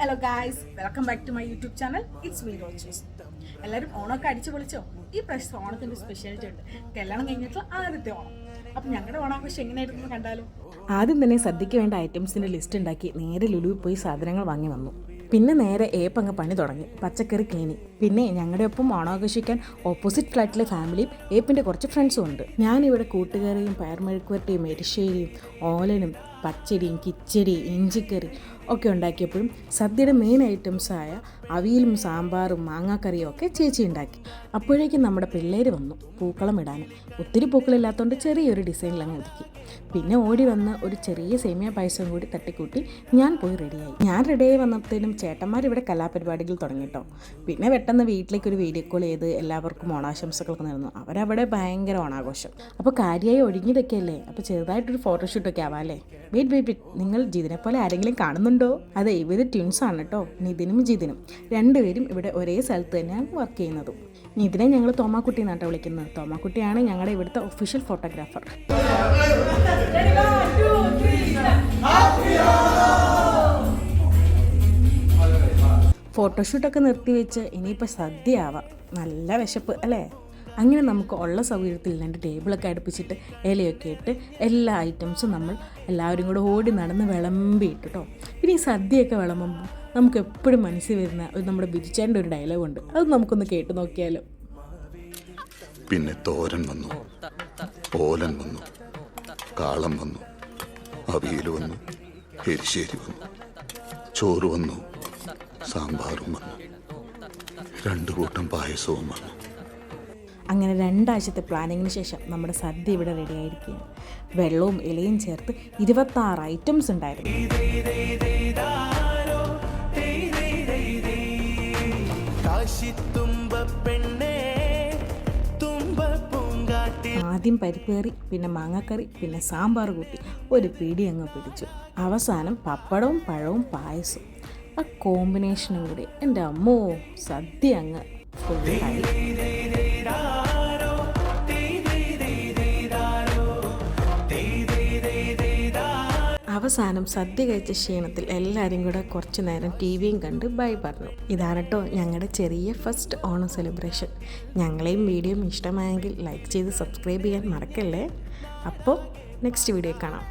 Hello guys, welcome back to my YouTube channel. It's me റോച്ചീസ്. എല്ലാവരും ഓണമൊക്കെ അടിച്ചു പൊളിച്ചോ? ഈ പ്രാവശ്യത്തെ ഓണത്തിൻ്റെ സ്പെഷ്യാലിറ്റി ഉണ്ട്. കല്യാണം കഴിഞ്ഞിട്ടുള്ള ആദ്യത്തെ ഓണം. അപ്പം ഞങ്ങളുടെ ഓണാഘോഷം എങ്ങനെയായിരുന്നു കണ്ടാലും. ആദ്യം തന്നെ സദ്യയ്ക്ക് വേണ്ട ഐറ്റംസിൻ്റെ ലിസ്റ്റ് ഉണ്ടാക്കി നേരെ ലുലുവിൽ പോയി സാധനങ്ങൾ വാങ്ങി വന്നു. പിന്നെ നേരെ ഏപ്പങ്ങ് പണി തുടങ്ങി, പച്ചക്കറി ക്ലീനിങ്. പിന്നെ ഞങ്ങളുടെ ഒപ്പം ഓണാഘോഷിക്കാൻ ഓപ്പോസിറ്റ് ഫ്ലാറ്റിലെ ഫാമിലിയും ഏപ്പിൻ്റെ കുറച്ച് ഫ്രണ്ട്സും ഉണ്ട്. ഞാനിവിടെ കൂട്ടുകറിയും പയർമെഴുക്കുവരട്ടിയും എരിശ്ശേരിയും ഓലനും പച്ചടിയും കിച്ചടി ഇഞ്ചിക്കറി ഒക്കെ ഉണ്ടാക്കിയപ്പോഴും സദ്യയുടെ മെയിൻ ഐറ്റംസായ അവിയലും സാമ്പാറും മാങ്ങാക്കറിയും ഒക്കെ ചേച്ചി ഉണ്ടാക്കി. അപ്പോഴേക്കും നമ്മുടെ പിള്ളേർ വന്നു പൂക്കളം ഇടാനും. ഒത്തിരി പൂക്കളില്ലാത്തതുകൊണ്ട് ചെറിയൊരു ഡിസൈനിലങ്ങ് ഒതുക്കി. പിന്നെ ഓടി വന്ന് ഒരു ചെറിയ സേമിയ പായസം കൂടി തട്ടിക്കൂട്ടി ഞാൻ പോയി റെഡിയായി. ഞാൻ റെഡിയായി വന്നപ്പോഴത്തേനും ചേട്ടന്മാരിവിടെ കലാപരിപാടികൾ തുടങ്ങിട്ടോ. പിന്നെ പെട്ടെന്ന് വീട്ടിലേക്ക് ഒരു വീഡിയോ കോൾ ചെയ്ത് എല്ലാവർക്കും ഓണാശംസകളൊക്കെ നേർന്നു. അവരവിടെ ഭയങ്കര ഓണാഘോഷം. അപ്പോൾ കാര്യമായി ഒഴുങ്ങിയതൊക്കെ അല്ലേ, അപ്പോൾ ചെറുതായിട്ടൊരു ഫോട്ടോഷൂട്ടൊക്കെ ആവാമല്ലേ. വെയിറ്റ്, നിങ്ങൾ ജിതിനെ പോലെ ആരെങ്കിലും കാണുന്നുണ്ടോ? അതെ, ഇവർ ട്വിൻസാണ് കേട്ടോ, നിതിനും ജിതിനും. രണ്ടുപേരും ഇവിടെ ഒരേ സ്ഥലത്ത് തന്നെയാണ് വർക്ക് ചെയ്യുന്നതും. നിതിനെ ഞങ്ങൾ തോമാക്കുട്ടി എന്നാട്ടോ വിളിക്കുന്നത്. തോമാക്കുട്ടിയാണ് ഞങ്ങളുടെ ഇവിടുത്തെ ഒഫീഷ്യൽ ഫോട്ടോഗ്രാഫർ. ഫോട്ടോഷൂട്ടൊക്കെ നിർത്തിവെച്ച് ഇനിയിപ്പോൾ സദ്യ ആവാം. നല്ല വിശപ്പ് അല്ലേ? അങ്ങനെ നമുക്ക് ഉള്ള സൗകര്യത്തിൽ 2 ടേബിളൊക്കെ അടുപ്പിച്ചിട്ട് ഇലയൊക്കെ ഇട്ട് എല്ലാ ഐറ്റംസും നമ്മൾ എല്ലാവരും കൂടെ ഓടി നടന്ന് വിളമ്പിയിട്ട് കേട്ടോ. പിന്നെ ഈ സദ്യയൊക്കെ വിളമ്പുമ്പോൾ നമുക്ക് എപ്പോഴും മനസ്സിൽ വരുന്ന നമ്മുടെ ബിരിച്ചേൻ്റെ ഒരു ഡയലോഗുണ്ട്. അത് നമുക്കൊന്ന് കേട്ട് നോക്കിയാലോ. പിന്നെ തോരൻ വന്നു, ഓലൻ വന്നു, കാളം വന്നു, അവിയൽ വന്നു, എരിശ്ശേരി വന്നു, ചോറ് വന്നു, സാമ്പാറും വന്നു, 2 കൂട്ടം പായസവും വന്നു. അങ്ങനെ 2 ആഴ്ചത്തെ പ്ലാനിങ്ങിന് ശേഷം നമ്മുടെ സദ്യ ഇവിടെ റെഡി ആയിരിക്കുകയാണ്. വെള്ളവും ഇലയും ചേർത്ത് 26 ഐറ്റംസ് ഉണ്ടായിരുന്നു. ആദ്യം പരിപ്പ് കറി, പിന്നെ മാങ്ങാക്കറി, പിന്നെ സാമ്പാർ കൂട്ടി ഒരു പിടി അങ്ങ് പിടിച്ചു. അവസാനം പപ്പടവും പഴവും പായസവും. ആ കോമ്പിനേഷനും കൂടി എൻ്റെ അമ്മോ, സദ്യ അങ്ങ് ഫുള്ളായി. അവസാനം സദ്യ കഴിച്ച ക്ഷീണത്തിൽ എല്ലാവരും കൂടെ കുറച്ച് നേരം ടിവിയും കണ്ട് ബൈ പറഞ്ഞു. ഇതാണ് കേട്ടോ ഞങ്ങളുടെ ചെറിയ ഫസ്റ്റ് ഓണം സെലിബ്രേഷൻ. ഞങ്ങളെയും വീഡിയോയും ഇഷ്ടമായെങ്കിൽ ലൈക്ക് ചെയ്ത് സബ്സ്ക്രൈബ് ചെയ്യാൻ മറക്കല്ലേ. അപ്പോൾ നെക്സ്റ്റ് വീഡിയോ കാണാം.